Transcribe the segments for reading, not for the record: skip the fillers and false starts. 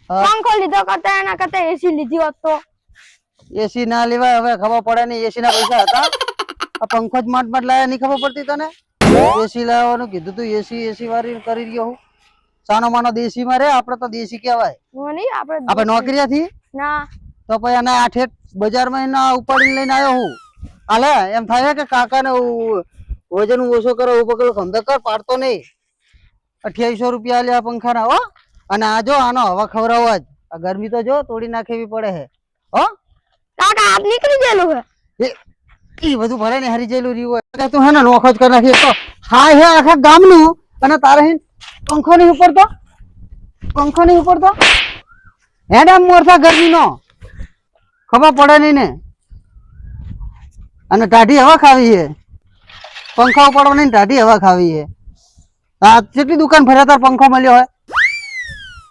પંખો લીધો કરતા એના કરતા એસી લીધી હોત તો એસી ના લેવાય હવે ખબર પડે નહીં એસી ના પૈસા હતા આ પંખો જ માટ માટ લાયા નહીં ખબર પડતી તને એસી લાવવાનું કીધું તું એસી વાળી કરી ગયો હું સાનો માનો દેશી માં રે આપણે તો દેશી કહેવાય આપણે નોકરીયા થી ના તો પછી આને આ ઠેઠ બજારમાં એના ઉપાડીને લઈને આવ્યો હું હાલે એમ થાય કે કાકા ને વજન ઓછો કરો પકડો ધંધો કર પાડતો નહીં 2800 રૂપિયા આલ્યા પંખા ના હો અને આ જો આનો હવા ખવડાવવા જ આ ગરમી તો જો તોડી નાખેવી પડે હે હો કાકા હાથ નીકળી ગયેલું હે એ બધું ભરે ને હરી જેલું રહ્યું હોય તું હે ને નોખો જ કરી નાખી તો હા હે આખા ગામનું અને તારે હે પંખો નહીં ઉપડતો હેડા મોરસા ગરમી નો ખબર પડે નહીં ને અને ટાઢી હવા ખાવી છે પંખા ઉપાડવા નહીં ટાઢી હવા ખાવી છે આ કેટલી દુકાન ફર્યા તાર પંખો મળ્યો હોય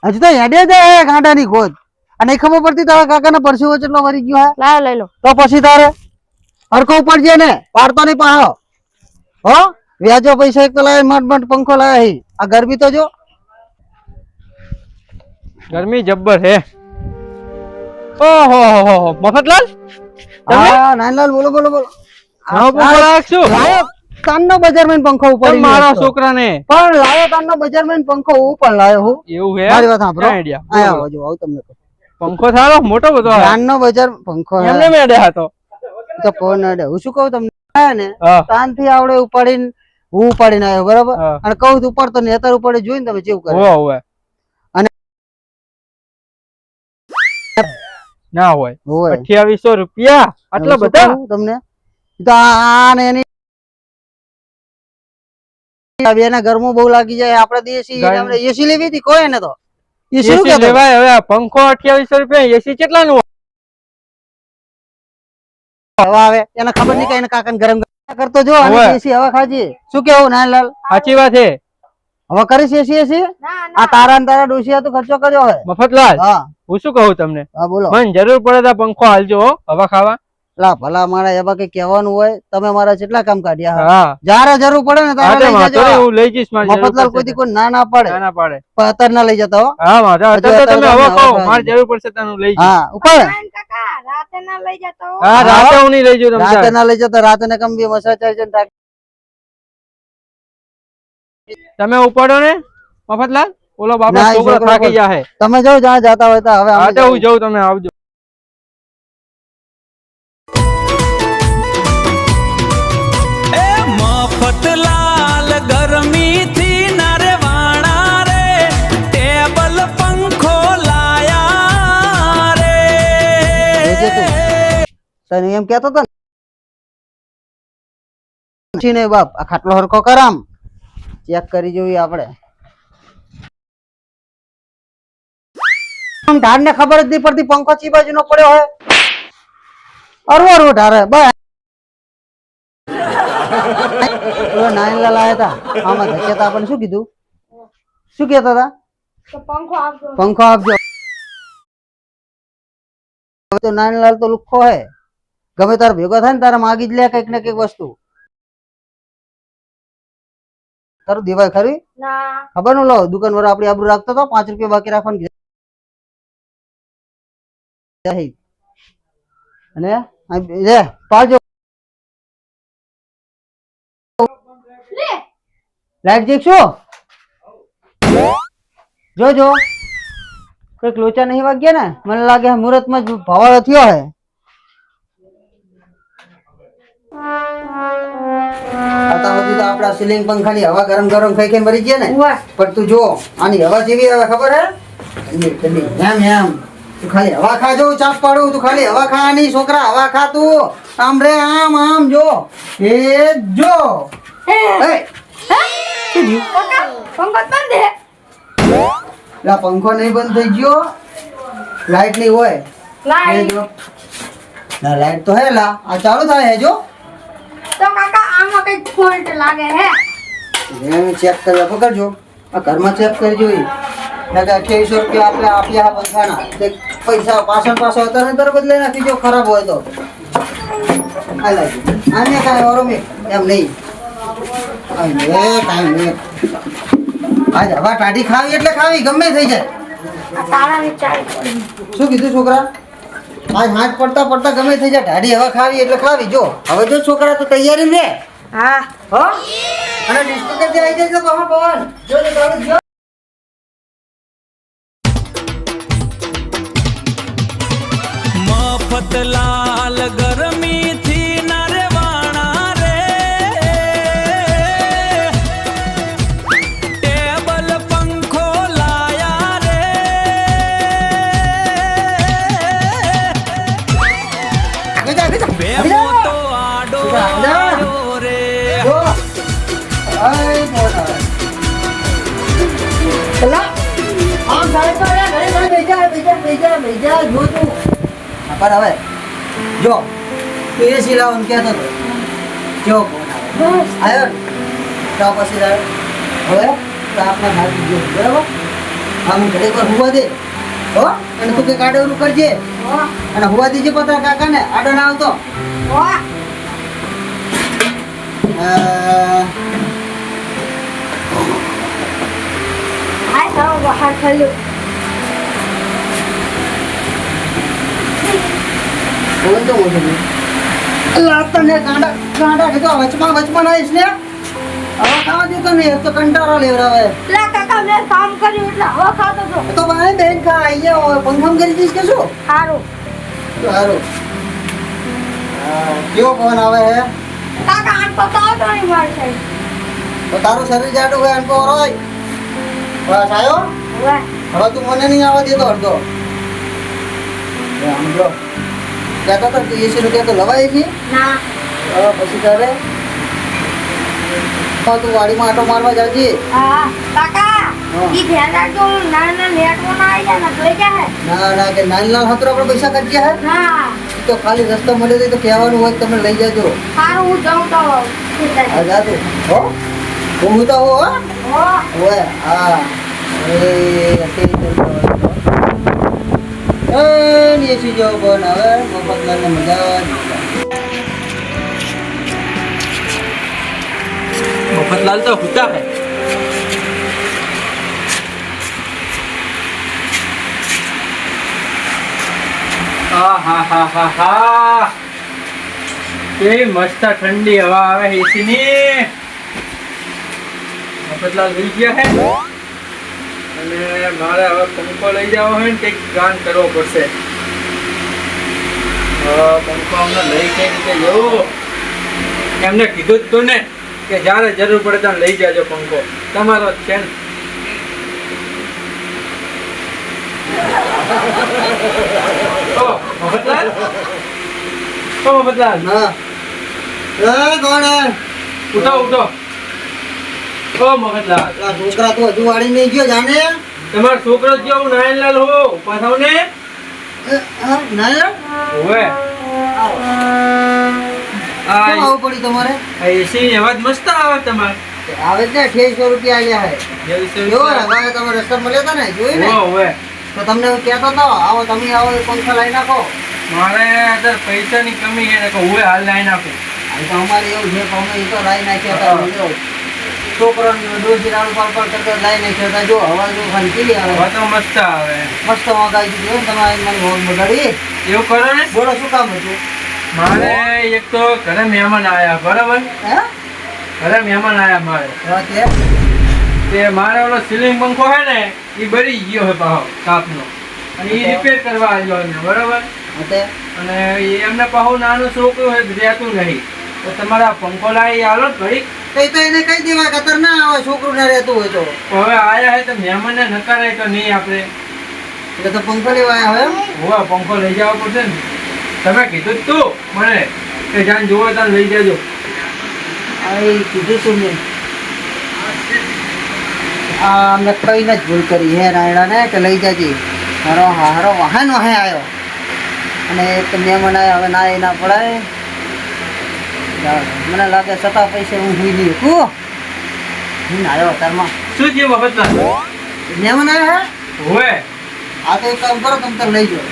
હજુ તો હેડે જાય ગાંડા ની ખોદ અને ખબર પડતી તારા કાકા ને પરસેવો કેટલો વરી ગયો હે લાવ લઈ લો તો પછી તારે હરખો પડજે ને પાડતો નહીં પાડો હો વ્યાજો પૈસા એક તો લાવે મટ પંખો લાવે આ ગરમી તો જો ગરમી જબ્બર હે ઓહો મફતલાલ હા નાનલાલ બોલો તાનનો બજારમાં પંખો ઉપર મારા છોકરાને પણ લાયો તાનનો બજારમાં પંખો ઉપર લાયો હું એવું હે મારી વાત સાંભળો આયા જો આવ તમને પંખો સારો મોટો બધો તાનનો બજાર પંખો એમને મેડે હતો તો ફોન અડે હું શું કહું તમને આયા ને તાન થી આવડે ઉપાડીને હું ઉપાડીને આવ્યો બરાબર અને કહું તું ઉપાડતો ને અત્યારે ઉપાડે જોઈને તમે જેવું કરે હોય અને ના હોય 2800 રૂપિયા આટલા બધા તમને તો આ ને એની બેના ઘરમાં બહુ લાગી જાય આપણે દેશી આપણે એસી લેવી હતી કોઈ ને તો એસી શું લેવાય હવે પંખો 2800 રૂપિયા એસી કેટલા નું હવા આવે એને ખબર નહીં કઈ કાકા ગરમ કરતો જો અને એસી હવા ખાજી શું કેવું નાનલાલ સાચી વાત છે હવા કરીશ એસી આ તારા ને તારા ડોશિયા તો ખર્ચો કર્યો હે મફતલાલ હું શું કહું તમને હા બોલો મને જરૂર પડે તો પંખો હાલજો હવા ખાવા લા ભલા મારા એવા કઈ કહેવાનું હોય તમે મારા કેટલા કામ કાઢ્યા જ્યારે જરૂર પડે ને ત્યારે લઈ જજો હું લઈ જઈશ મફતલાલ કોઈ કોઈ ના પાડે પણ અત્યારે ના લઈ જતા હો હા અત્યારે તમે હવા ખાઓ મારે જરૂર પડશે તો હું લઈ જઈશ હા ઉપર કાકા રાતે ના લઈ જતો હા રાતે હું નહીં લઈ જઉં રાતે ના લઈ જતા રાતે ને કમ બી મસા ચાર્જન તમે ઉપાડો ને મફતલાલ ઓલો બાપા છોકરો થાકી જાય તમે જાઓ જ્યાં જાતા હોય તો હવે આજે હું જાઉં તમે આવજો મફતલાલ ગરમી થી નારે વાણા રે ટેબલ પંખો લાયા રે તને એમ કેતો તો ને બાપ આ ખાટલો હરખો કરામ ચેક કરી જોઈએ આપણે ઢાર ને ખબર જ નહીં પડતી પંખો ચી બાજુ નો પડ્યો હોય અરવો ઢારે બસ નાનલાલ આયા હતા આમાં ધકેતા આપણને શું કીધું શું કહેતા હતા પંખો આપજો તો નાનલાલ તો લુખ્ખો હે ગમે તાર ભેગો થાય ને તારે માગી જ લે કઈક ને કઈક વસ્તુ તારું દેવાય ખરી ખબર નું લો દુકાન વાળા આપડી આબરૂ રાખતો હતો 5 રૂપિયા બાકી રાખવાનું અને લે પાડજો લાઈટ દેખશો જોજો કઈક લોચા નહીં વાગ્યા ને મને લાગે મુહૂર્ત માં ભવાળો થયો હે આપડા સીલિંગ પંખાની હવા ગરમ ગરમ ખાઈ ખાઈ મરી ગયા ને પણ તું જો આની હવા જેવી આવે ખબર હે એમ એમ તું ખાલી હવા ખાજો ચાપ પાડું તું ખાલી હવા ખાવાની છોકરા હવા ખા તું આમ રે આમ જો એ જો પંખો નહીં બંધ થઈ ગયો લાઈટ નહીં હોય લાઈટ તો હે લા આ ચાલુ થાય હે જો તો કાકા આમાં કઈ ફોલ્ટ લાગે હે ચેક કરવા પકડજો આ ઘરમાં ચેક કરજો ઈ નકા 2800 રૂપિયા આપણે આપ્યા પંખાના પૈસા પાછળ હતા ને તરત બદલે નાખી જો ખરાબ હોય તો આ લાગી આને કાંઈ ઓરો મે એમ નહીં કાંઈ નહીં આજ હવા ટાઢી ખાવી એટલે ખાવી ગમે થઈ જાય આ તારાની ચાય પડી. શું કીધું છોકરા? આજ હાથ પડતા પડતા ગમે થઈ જાય ઢાઢી હવા ખાવી એટલે ખાવી. જો હવે જો છોકરા તો તૈયારી રે. હા હો અને ડિસ્કો કરતી આવી જજો બહાર પવન. જો જો ચાલુ જો. મફતલાલ ગરમીથી ના રેવાણા રે ટેબલ પંખો લાયા રે આગળ જા, આગળ જા. બેમો તો આડો આવ્યો રે જો આય મોટા ચલા આમ સાહેબ તો ઘરે ઘરે બેજા જો તું. પર હવે જો તું એ સિલાવન કહેતો હતો જો બસ આવ્યો ને? તો પછી રહ્યો હવે તો આપણા હાથ જો બરાબર આમ ઘડી પર હુવા દે હો અને તું કે કાઢેલું કરજે હો અને હુવા દેજે પતા કાકાને આડો ના આવતો. હો આ તો બહાર થયું. બોલ તો બોલ અલ્લાહ તને ગાંડા ગાંડા કે તો વચમાં આવીશ ને હવે ખાવા દેતો ને એક તો કંટાળો લેવરાવે. લા કાકા મેં કામ કર્યું એટલે હવા ખાતો હતો. તો ભાઈ બેન ખા અહીંયા પંખમ કરી દઈશ કે શું? સારું સારું કેવો ફોન આવે હે? કાકા આન પતાવતો નહીં મારી સાઈડ. તો તારું શરીર જાડું હોય અનકો હોય બસ આવ્યો. હવે હવે તું મને નહીં આવવા દેતો અડધો. આમ જો કહેતો તો તું 80 રૂપિયા તો લવાય છે. ના હવે પછી તારે તું વાડીમાં આટો મારવા જાજે. હા કાકા હા. ઈ ધ્યાન રાખજો નાના નેટમાં ના આવી જાય ને તો કે હે ના ના કે નાનલાલ હાથરો આપણે પૈસા કરજે હે ના તો ખાલી રસ્તો મળે તો કહેવાનું હોય તમે લઈ જાજો. સારું હું જાઉં તો હા જા તું હો હું તો હો હો ઓય હા એ એસી જો બોલ હવે મફતલાલને મજા આવે. મફતલાલ તો હોતા હે હા કેવી મસ્ત ઠંડી હવા આવે એસી ની. મફતલાલ લઈ ગયા હે અને મારે હવે પંખો લઈ જવો હોય ને કંઈક પ્લાન કરવો પડશે. પંખો અમને લઈ કઈ રીતે જવું એમને કીધું જ તું ને કે જ્યારે જરૂર પડે ત્યારે લઈ જાજો પંખો તમારો જ છે ને. ઓ મફતલાલ હા એ કોણ હે? ઉઠો ઉઠો. ઓ મફતલાલ આ છોકરા તો હજુ વાળી નહીં ગયો જાને. તમારો છોકરો જેવું નાયણલાલ હો પાછો ને હા ના ઓવે આવું પડી તમારે આ એસી અવાજ મસ્ત આવે તમારે. આવે છે 2800 રૂપિયા આલ્યા હે. જો હવે તમે રસ્તા મળ્યા હતા ને જોઈ ને ઓવે તો તમને હું કહેતો હતો આવો તમે આવો એ પંખા લઈ નાખો. મારે અત્યારે પૈસાની કમી છે ને કે હું હાલ લાઈ નાખું. આ તો અમારે એવું છે કે અમે એ તો લાઈ નાખ્યા હતા. જો છોકરાને ડોસી રાડું પાર પાર કરતા લાઈ નાખ્યા હતા. જો હવા જો ખંચી આવે હવા તો મસ્ત આવે. મસ્ત વગાઈ દીધું ને તમારે મને હોલ બગાડી. એવું કરો ને બોલો શું કામ હતું? મારે એક તો ઘરે મહેમાન આયા બરાબર. હે ઘરે મહેમાન આયા મારે વાત એ તે મારે ઓલો સીલિંગ પંખો છે ને એ બળી ગયો છે પાછો કાપનો અને એ રિપેર કરવા આવ્યો ને બરાબર. હતે અને એમને પાછું નાનું છોકરું રહેતું નહીં તો તમારા પંખો લાવી આલો ઘડીક. કઈ તો એને કહી દેવાય કે અત્યારે ના આવે છોકરું ના રહેતું હોય તો. હવે આયા હે તો મહેમાનને નકારે તો નહીં આપણે. એટલે તો પંખો લેવા આવ્યા હોય એમ? હોવા પંખો લઈ જવો પડશે ને. તમે કીધું જ તું મને કે જ્યાં જોવો ત્યાં લઈ જજો. આ એ કીધું તું મેં આ અમને કઈને જ ભૂલ કરી હે રાયડાને કે લઈ જાજે. હારો વાહન આવ્યો અને એક મહેમાન આવ્યા હવે ના એ ના પડાય. મને લાગે સતા પૈસે હું ભૂઈ ગઈ હું આવ્યો અત્યારમાં શું થયું મફતલાલ? મહેમાન આવ્યા હે હોવે આ તો એક કામ કરો તમે તાર લઈ જાઓ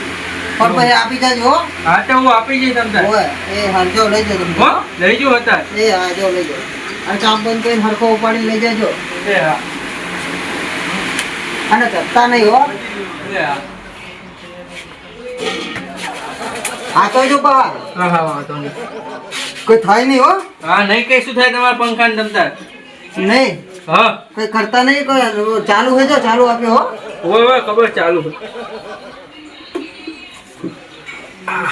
પણ પછી આપી જાજો હો. હા તો હું આપી જઈશ તમને. ઓય એ હા જો લઈ જાઓ તમે હો લઈ જવું હતા. એ હા જો લઈ જાઓ અને કામ બંધ કરીને હરખો ઉપાડી લઈ જાજો એ હા અને કરતા નહીં હો. લે આ. આ તો જો બહાર હા હા વાંધો નહીં. કોઈ થાય નહીં હો. હા નહીં કઈ શું થાય તમારા પંખાને તમતાર? નહીં હા કોઈ કરતા નહીં, કોઈ ચાલુ હે જો ચાલુ આપ્યો હો. હોય હોય ખબર ચાલુ છે. હા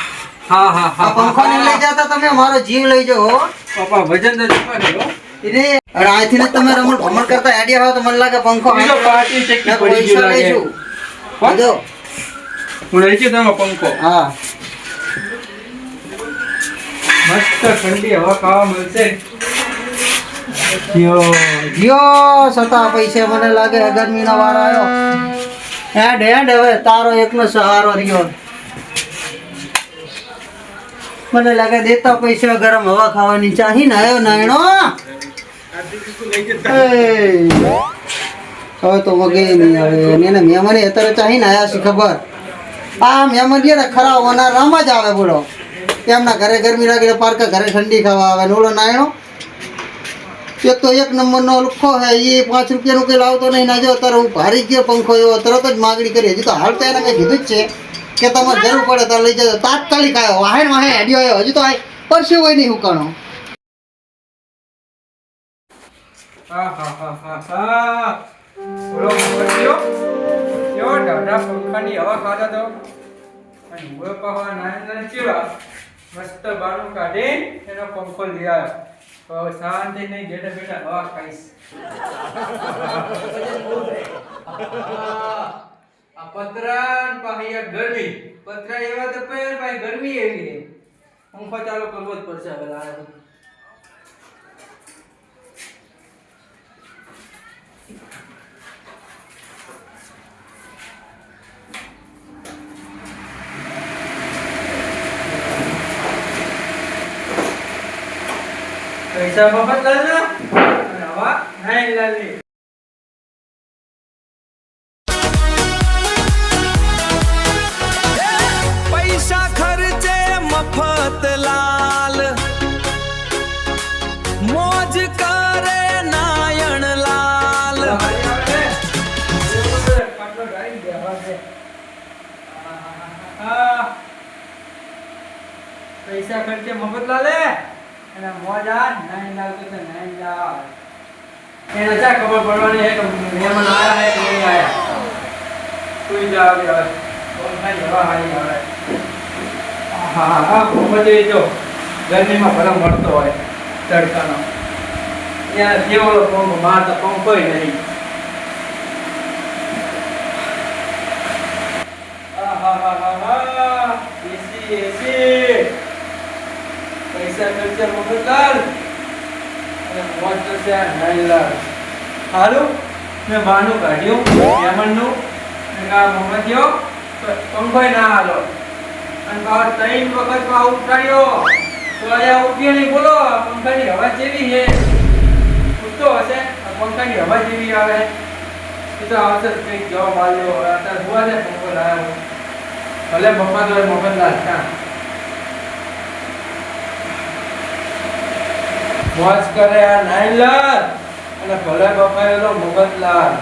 હા આ હા પંખો ને લઈ જતા તમે મારો જીવ લઈ જાઓ હો. પપ્પા વજન તો જમા રહ્યો. એટલે અરે અહીંથી ને તમે રમણ ભમણ કરતા આઈડિયા હોય તો મને લાગે પંખો બીજો પાર્ટી ચેકી પડી ગયો પૈસા લાગે. લઈશું. કોણ? જો હું લઈ છું તમે પંખો. હા મસ્ત ઠંડી હવા ખાવા મળશે. જીઓ સતા પૈસે મને લાગે ગરમીનો વાર આવ્યો. હેડ હેડ હવે તારો એકનો સહારો રહ્યો. મને લાગે દેતા પૈસા ગરમ હવા ખાવાની ચાહી ને આવ્યો નાયણો. હવે તો વગે નહીં આવે એને મહેમાન અત્યારે ચાહીને આવ્યા છે ખબર. આ મહેમાન છે ને ખરા હોના રામ જ આવે બોલો. એમના ઘરે ગરમી લાગીને પારકા ઘરે ઠંડી ખાવા આવે ને ઓલો નાયણો એક તો એક નંબરનો લુખ્ખો હે. એ 5 રૂપિયાનું કંઈ લાવતો નહીં ના જો અત્યારે હું ભારી ગયો પંખો એવો તરત જ માગણી કરી. હજી તો હાલ તો એને મેં કીધું જ છે કે તમારે જરૂર પડે તો લઈ જજો. તાત્કાલિક આવ્યો વાહે વાહે હેડ્યો આવ્યો. હજી તો આ પરસે હોય નહીં હુકાણો. હા હા હા હા હા. બોલો મોકલ્યો. કેવો ઢાઢા પંખાની હવા ખાતા તો. અને ઉભો પવા નાના ચેવા મસ્ત બારું કાઢી એનો પંખો લઈ આવ્યો. તો હવે શાંતિ નહીં બેઠા બેઠા હવા ખાઈશ. આ પતરાન પાહિયા ગરમી. પતરા એવા તો પેર ભાઈ ગરમી એવી છે. પંખો ચાલુ કરવો જ પડશે હવે લાગે. પૈસા મફત લાલના અને હવા નહીં લાલની. પૈસા ખર્ચે મફત લાલ, મોજ કરે નાયણ લાલ. પૈસા ખર્ચે મફત લાલે અને મોજા નહીં લાલતો તો નહીં લાલ. એને ચા ખબર પડવાની હે કે મહેમાન આયા હે કે નહીં આયા. કોઈ જાવ યાર કોણ જવા હારી આવે. હા હા મફતે જો ગરમીમાં ભલા મળતો હોય તડકાનો. ત્યાં જેવો પંખો માર તો પંખો નહીં. એસી પૈસા ખર્ચે મફત લાલ અને મોજ કરશે નહીં લાલ. સારું મેં બાનું કાઢ્યું મહેમાનનું કા મફતિયો પંખો ના હાલો અને બાર 3 વખત માં ઉઠાડ્યો તો આયા ઉઠ્યો નહીં. બોલો પંખાની હવા જેવી છે. ઉઠતો હશે પંખાની હવા જેવી આવે એ તો આવશે કંઈક જવાબ આવ્યો. અત્યારે જોવા છે પંખો લાવ્યો ભલે મફત હોય મફત લાલ ક્યાં મોજ કરે આ નાઈ લાલ અને ભલે બફાયેલો મફત લાલ.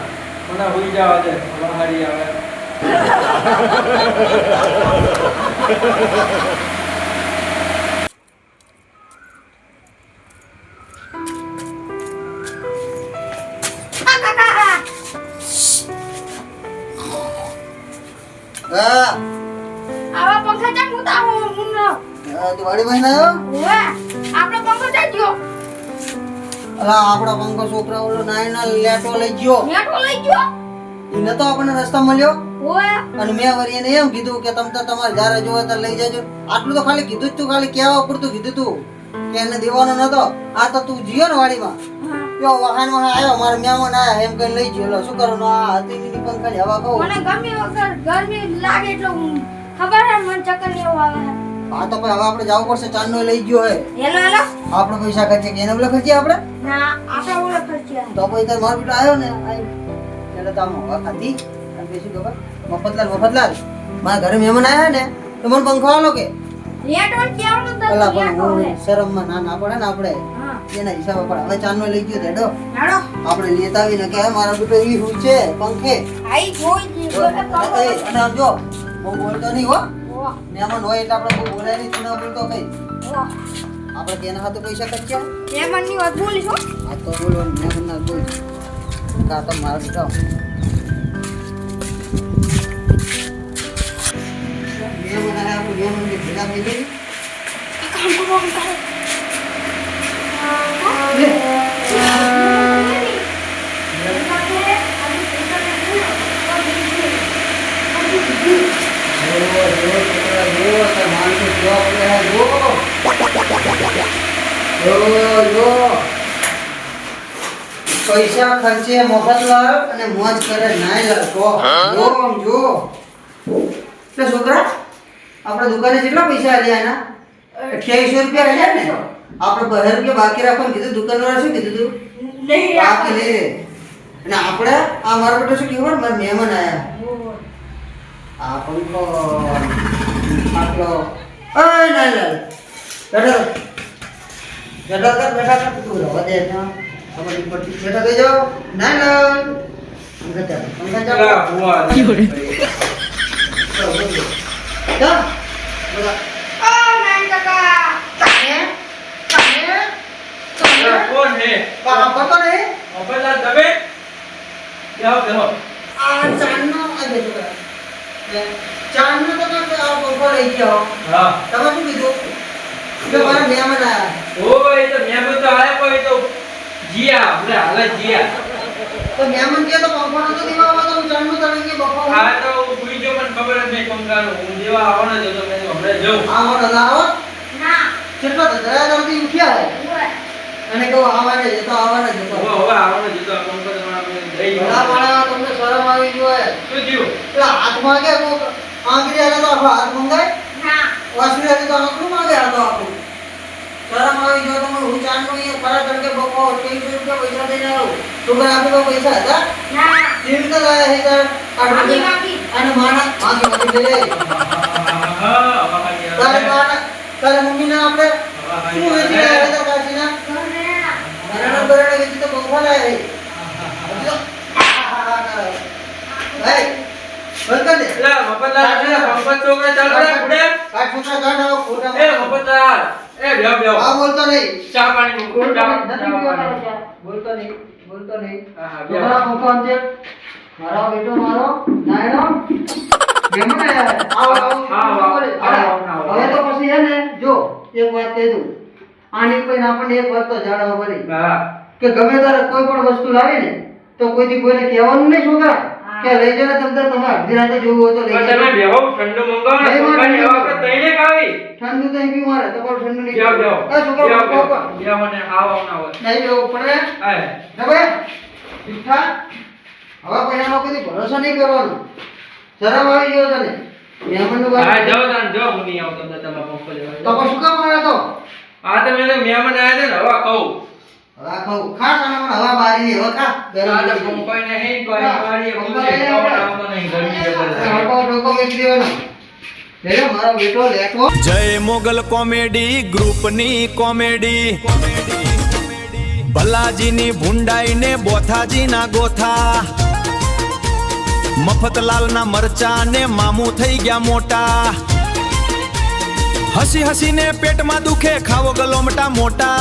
મને હોઈ જવા દે હારી આવે. હા આવા પંખા ચા મુતા હું દિવાળી મહિના આવ્યો. ઓએ આપણો પંખો ચા ગયો. અલા આપણો પંખો છોકરા ઓલો નાયના લેટો લઈ ગયો. મેટો લઈ ગયો. એને તો આપણને રસ્તા મળ્યો ઓએ અને મેં વળી એને એમ કીધું કે તમે તો તમારે જ્યારે જોવે ત્યારે લઈ જાજો. આટલું તો ખાલી કીધું જ તું, ખાલી કહેવા પૂરતું કીધું તું કે એને દેવાનો નતો. આ તો તું જીયો ને વાડીમાં યો વાહન માં આવ્યો મારે મહેમાન આયા એમ કઈ લઈ ગયો. શું કરવાનું આ હતી ની પંખાની હવા કહું. મને ગમી વગર ગરમી લાગે એટલે ખબર હે મને ચક્કર ને એવું આવે. હા તો ભાઈ હવે આપણે જવું પડશે. ચાંદનો લઈ ગયો હે. હેલો હેલો આપણે પૈસા ખર્ચે કે એને બોલે ખર્ચીએ આપણે ના આપણે ઓલો ખર્ચ્યા. તો પછી તાર મારો બેટો આવ્યો ને એટલે તો આમ હવા ખાધી અને બેસી ખબર મફતલાલ મારા ઘરે મહેમાન આવ્યા ને તો મને પંખો આલો કે લેટ ઓન કેવાનું તો અલા લેટ પણ ઓને. હું શરમમાં ના પડે ને આપણે હા એના હિસાબે પણ હવે ચાંદનો લઈ ગયો તેડો હાલો આપણે લેતા આવીને કે મારા બેટો ઈ હું છે પંખે આઈ જોઈ જી અને આમ જો બહુ બોલતો નહીં હો મહેમાન હોય એટલે આપણે બહુ બોલાય નહીં તું ના બોલતો કઈ આપણે કેના હાથે પૈસા કચ્યા મહેમાનની વાત બોલીશ હો આ તો બોલવાનું મહેમાન ના બોલ કા તો મારા બેટા મહેમાન આયા આપણે મહેમાનને ભેગા થઈ ગઈ કામ કરો લે પૈસા ખર્ચે મોહનલાલ અને મોજ કરે નાયલાલ તો જો આમ જો એટલે છોકરા આપણે દુકાને કેટલા પૈસા આલ્યા એના 2800 રૂપિયા આલ્યા ને આપણે 12 રૂપિયા બાકી રાખવાનું કીધું દુકાનવાળા શું કીધું તું નહીં બાકી લઈ લે અને આપણે આ મારો બેટો શું કહેવાય મારા મહેમાન આયા આ પંખો આટલો ઓય નાયલાલ બેઠો બેઠા કર તું રવા દે ના તમારી પટ્ટી બેઠા થઈ જાઓ નાયલાલ પંખા ચાલો પેલા બુઆ જા બોલા ઓ નાન કાકા પેલા કોણ હે કામ કરતો નહીં મોબાઈલ દબે જાઓ બેહો આ ચાંદનો આ છોકરા ચાંદનો તો આ પંખો લઈ ગયો હા તમે શું કીધું કે મારા મહેમાન આયા ઓય તો મહેમાન તો આયા કોઈ તો જીયા આપણે હાલે જીયા તો મહેમાન કે તો પંખો નતો દેવામાં તો હું ચાંદનો તળી ગયો બફો આ તો ભૂઈ ગયો પણ ખબર જ નહીં પંખાનું હું જેવા આવવાનો જ હતો મેં હમણાં જઉં આવો આવો ના કેટલો દરાદરથી ઉઠ્યા હે અને કહો આવવાને જતો આવવાને જતો હવે આવવાનો જ હતો આ પંખો તો આપણે જઈ ભલા માણા તમને શરમ આવી ગયો હે શું થયું પેલા હાથમાં કે આંગળી આલે તો આખો હાથ મંગાય ના વાસળી આલે તો આંગળું માંગે હાથો આખું શરમ આવી ગયો તો હું ચાંદનો અહીંયા ફરા તડકે બફો 2300 રૂપિયા પૈસા દઈને આવ્યો છોકરા આપે તો પૈસા હતા ના કેવી રીતે લાયા હે તાર માગી માગી અને માણા માગી લે તારે માણા તારે મમ્મીને આપણે શું વેચી લાયા હતા કાશીના બરાડા બરાડા વેચી તો પંખો લાયા હે ભાઈ બંધ કર દે એલા મફતલાલ પંખો છોકરા ચાલ રે બુડે કાટ છોકરા કાઢ આવો ફોટા એ મફતલાલ એ બેહો આ બોલતો નહીં ચા પાણી મૂકો ચા બોલતો નહીં હા હા છોકરા પંખો અંતે મારો બેટો મારો નાયનો મહેમાન આવો હવે તો પછી હે ને જો એક વાત કહી દઉં આની કોઈ આપણને એક વાત તો જાણવા મળી હા કે ગમે તારે કોઈ પણ વસ્તુ લાવી ને તો કોઈથી કોઈને કહેવાનું નહીં છોકરા કે લઈ જાને તમે અડધી રાતે જોવું હોય તો લઈ તમે જાઓ બેહો ઠંડુ મંગાવો ને નહીં, પંખાની નહીં. હવા આપણે તઈને ખાવી ઠંડુ તો અહીં પીવું મારે તો પણ ઠંડુ નહીં બેહો બેહો એ છોકરા બેહો પંખો બેહો ને આવો ના હોય નહીં બેહવું પડે આય હવે ઠીકઠાક હવે કોઈનો કદી ભરોસો નહીં કરવાનો શરમ આવી ગયો તને મહેમાનનું હા વાત જાઓ તાન જો હું નહીં આવતો તમને તમારા પંખો લેવા તો પછી શું કામ આવ્યો તો આ તો મેં મહેમાન આયા છે ને હવા કહું હવા ખાવ ખાસ આને પણ હવા બારી હવા ખા આ તો ગરમ પંખો નહીં કોઈ વાળી પંખો બોલે લઈ તો આવ્યા. આવતો નહીં ગરમી જબર હડકો ઢોકો વેચી દેવાનો લે મારો બેટો લેટો જય મોગલ કોમેડી ગ્રુપની કોમેડી ભલાજીની ભુંડાઈ ને બોથાજીના ગોથા મફતલાલના મરચા ને મામું થઈ ગયા મોટા હસી હસીને પેટમાં દુખે ખાવો ગલોમટા મોટા